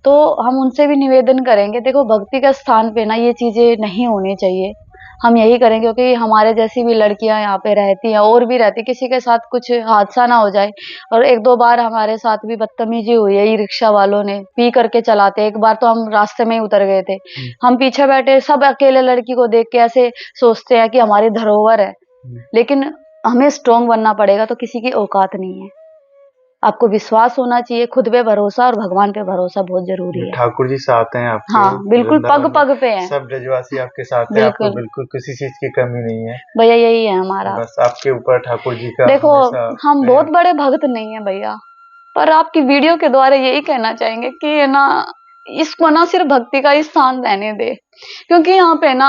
तो हम उनसे भी निवेदन करेंगे। देखो भक्ति के स्थान पे ना ये चीजें नहीं होनी चाहिए, हम यही करेंगे, क्योंकि हमारे जैसी भी लड़कियां यहाँ पे रहती हैं और भी रहती, किसी के साथ कुछ हादसा ना हो जाए। और एक दो बार हमारे साथ भी बदतमीजी हुई है, ई रिक्शा वालों ने पी करके चलाते। एक बार तो हम रास्ते में ही उतर गए थे, हम पीछे बैठे, सब अकेले लड़की को देख के ऐसे सोचते हैं कि हमारी धरोहर है, लेकिन हमें स्ट्रोंग बनना पड़ेगा, तो किसी की औकात नहीं है। आपको विश्वास होना चाहिए, खुद पे भरोसा और भगवान पे भरोसा बहुत जरूरी है। ठाकुर जी साथ हैं आपके, हाँ बिल्कुल, पग पग पे हैं, सब ब्रजवासी आपके साथ हैं, आपको बिल्कुल किसी चीज की कमी नहीं है भैया, यही है हमारा। बस आपके ऊपर ठाकुर जी का देखो हम बहुत बड़े भक्त नहीं है भैया, पर आपकी वीडियो के द्वारा यही कहना चाहेंगे कि है ना, इसको ना सिर्फ भक्ति का ही स्थान रहने दे, क्योंकि यहाँ पे ना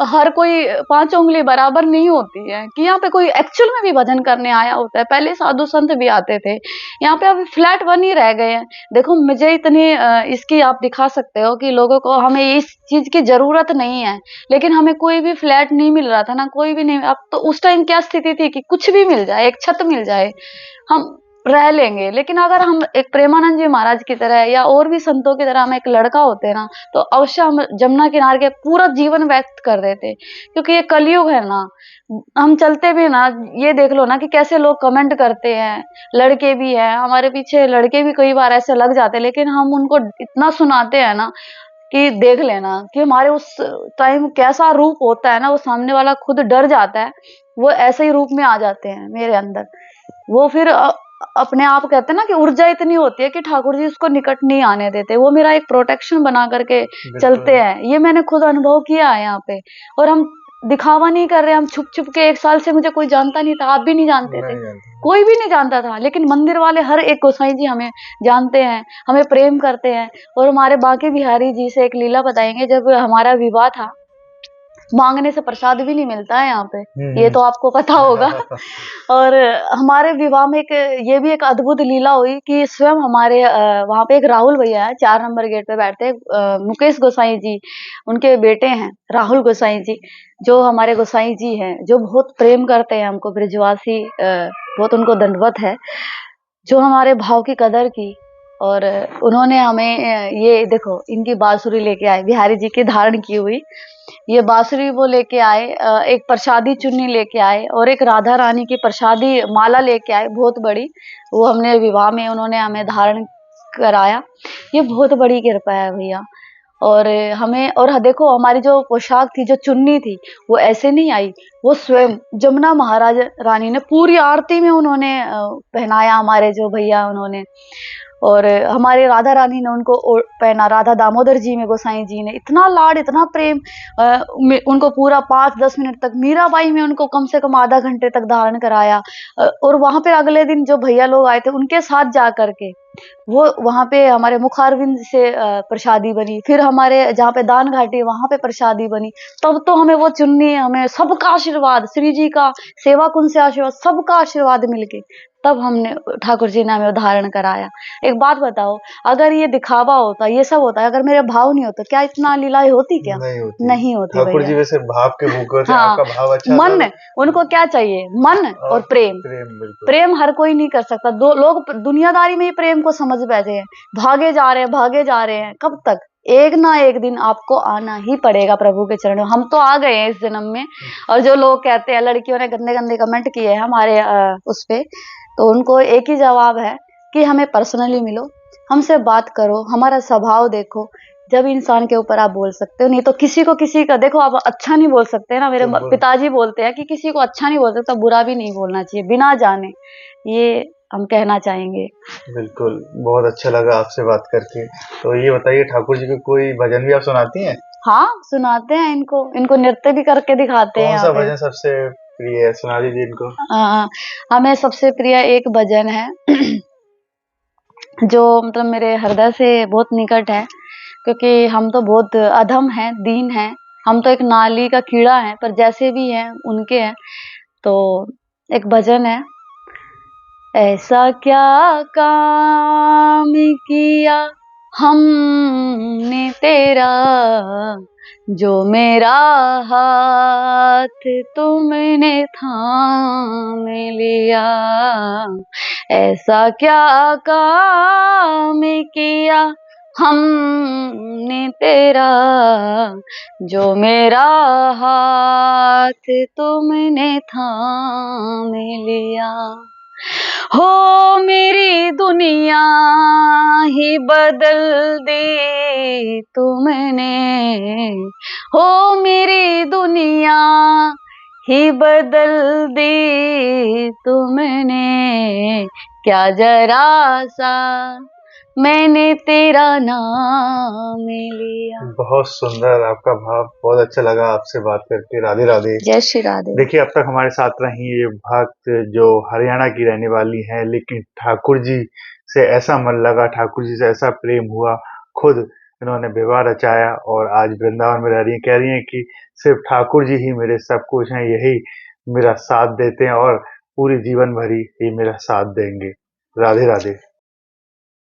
हर कोई 5 उंगली बराबर नहीं होती है, कि यहाँ पे कोई एक्चुअल में भी भजन करने आया होता है। पहले साधु संत भी आते थे, यहाँ पे अभी फ्लैट बन ही रह गए हैं। देखो मुझे इतनी इसकी आप दिखा सकते हो कि लोगों को, हमें इस चीज की जरूरत नहीं है, लेकिन हमें कोई भी फ्लैट नहीं मिल रहा था ना, कोई भी नहीं। अब तो उस टाइम क्या स्थिति थी कि कुछ भी मिल जाए, एक छत मिल जाए, हम रह लेंगे। लेकिन अगर हम एक प्रेमानंद जी महाराज की तरह या और भी संतों की तरह हम एक लड़का होते ना, तो अवश्य हम जमुना किनारे के पूरा जीवन व्यक्त कर देते, क्योंकि ये कलयुग है ना। हम चलते भी ना, ये देख लो ना कि कैसे लोग कमेंट करते हैं, लड़के भी हैं हमारे पीछे, लड़के भी कई बार ऐसे लग जाते हैं, लेकिन हम उनको इतना सुनाते हैं ना कि देख लेना कि हमारे उस टाइम कैसा रूप होता है ना, वो सामने वाला खुद डर जाता है, वो ऐसे ही रूप में आ जाते हैं मेरे अंदर। वो फिर अपने आप कहते हैं ना कि ऊर्जा इतनी होती है कि ठाकुर जी उसको निकट नहीं आने देते, वो मेरा एक प्रोटेक्शन बना करके चलते हैं। ये मैंने खुद अनुभव किया है यहाँ पे, और हम दिखावा नहीं कर रहे, हम छुप छुप के, 1 साल से मुझे कोई जानता नहीं था, आप भी नहीं जानते थे, कोई भी नहीं जानता था, लेकिन मंदिर वाले हर एक गोसाई जी हमें जानते हैं, हमें प्रेम करते हैं। और हमारे बांके बिहारी जी से एक लीला बताएंगे, जब हमारा विवाह था, मांगने से प्रसाद भी नहीं मिलता है यहाँ पे, ये तो आपको पता होगा। और हमारे विवाह में एक ये भी एक अद्भुत लीला हुई कि स्वयं हमारे वहां पे एक राहुल भैया है, 4 नंबर गेट पे बैठते हैं, मुकेश गोसाई जी उनके बेटे हैं, राहुल गोसाई जी, जो हमारे गोसाई जी हैं, जो बहुत प्रेम करते हैं हमको, ब्रजवासी, बहुत उनको दंडवत है, जो हमारे भाव की कदर की। और उन्होंने हमें ये देखो, इनकी बांसुरी लेके आए, बिहारी जी की धारण की हुई ये बांसुरी वो लेके आए, एक प्रसादी चुन्नी लेके आए, और एक राधा रानी की प्रसादी माला लेके आए बहुत बड़ी, वो हमने विवाह में उन्होंने हमें धारण कराया। ये बहुत बड़ी कृपा है भैया। और हमें, और देखो हमारी जो पोशाक थी, जो चुन्नी थी, वो ऐसे नहीं आई, वो स्वयं जमुना महाराज रानी ने पूरी आरती में उन्होंने पहनाया हमारे जो भैया उन्होंने। और हमारे राधा रानी ने उनको पहना, राधा दामोदर जी में गोसाई जी ने इतना लाड, इतना प्रेम, उनको पूरा 5-10 मिनट तक, मीराबाई में उनको कम से कम आधा घंटे तक धारण कराया। और वहां पे अगले दिन जो भैया लोग आए थे उनके साथ जा करके वो वहां पे हमारे मुखारविंद से प्रसादी बनी, फिर हमारे जहाँ पे दान घाटी वहां पे प्रसादी बनी। तब तो हमें वो चुन्नी, हमें सबका आशीर्वाद, श्री जी का, सेवा कुंज से आशीर्वाद, सबका आशीर्वाद मिलके तब हमने, ठाकुर जी ने हमें धारण कराया। एक बात बताओ, अगर ये दिखावा होता, ये सब होता, अगर मेरे भाव नहीं होता, क्या इतना लीलाएं होती? क्या नहीं होती ठाकुर जी वैसे भाव के भूखे थे, हाँ, आपका भाव अच्छा मन था। उनको क्या चाहिए? मन और प्रेम। प्रेम हर कोई नहीं कर सकता, दो लोग दुनियादारी में ही प्रेम को समझ बैठे हैं, भागे जा रहे हैं, भागे जा रहे हैं, कब तक? एक ना एक दिन आपको आना ही पड़ेगा प्रभु के चरणों। हम तो आ गए हैं इस जन्म में। और जो लोग कहते हैं, लड़कियों ने गंदे गंदे कमेंट किए हैं हमारे उस पे, तो उनको एक ही जवाब है कि हमें पर्सनली मिलो, हमसे बात करो, हमारा स्वभाव देखो, जब इंसान के ऊपर आप बोल सकते हो। नहीं तो किसी को किसी का देखो, आप अच्छा नहीं बोल सकते ना। मेरे बिल्कुल। पिताजी बोलते हैं कि किसी को अच्छा नहीं बोल सकता, बुरा भी नहीं बोलना चाहिए बिना जाने। ये हम कहना चाहेंगे। बिल्कुल, बहुत अच्छा लगा आपसे बात करके। तो ये बताइए, ठाकुर जी के कोई भजन भी आप सुनाती हैं? हाँ, सुनाते हैं इनको नृत्य भी करके दिखाते हैं कौन यहाँ सा पे। भजन सबसे प्रिय है? सुना दीजिए इनको। हमें सबसे प्रिय एक भजन है जो मतलब मेरे हृदय से बहुत निकट है, क्योंकि हम तो बहुत अधम हैं, दीन हैं। हम तो एक नाली का कीड़ा है, पर जैसे भी हैं उनके हैं। तो एक भजन है, ऐसा क्या काम किया हमने तेरा, जो मेरा हाथ तुमने थाम लिया। ऐसा क्या काम किया हमने तेरा, जो मेरा हाथ तुमने थाम लिया। हो मेरी दुनिया ही बदल दी तुमने, हो मेरी दुनिया ही बदल दी तुमने, क्या जरा सा मैंने तेरा नाम लिया। बहुत सुंदर आपका भाव, बहुत अच्छा लगा आपसे बात करके। राधे राधे। जय श्री राधे। देखिए, अब तक हमारे साथ रही ये भक्त जो हरियाणा की रहने वाली हैं, लेकिन ठाकुर जी से ऐसा मन लगा, ठाकुर जी से ऐसा प्रेम हुआ, खुद इन्होंने विवाह रचाया और आज वृंदावन में रह रही हैं। कह रही हैं कि सिर्फ ठाकुर जी ही मेरे सब कुछ हैं, यही मेरा साथ देते हैं और पूरी जीवन भर ही ये मेरा साथ देंगे। राधे राधे।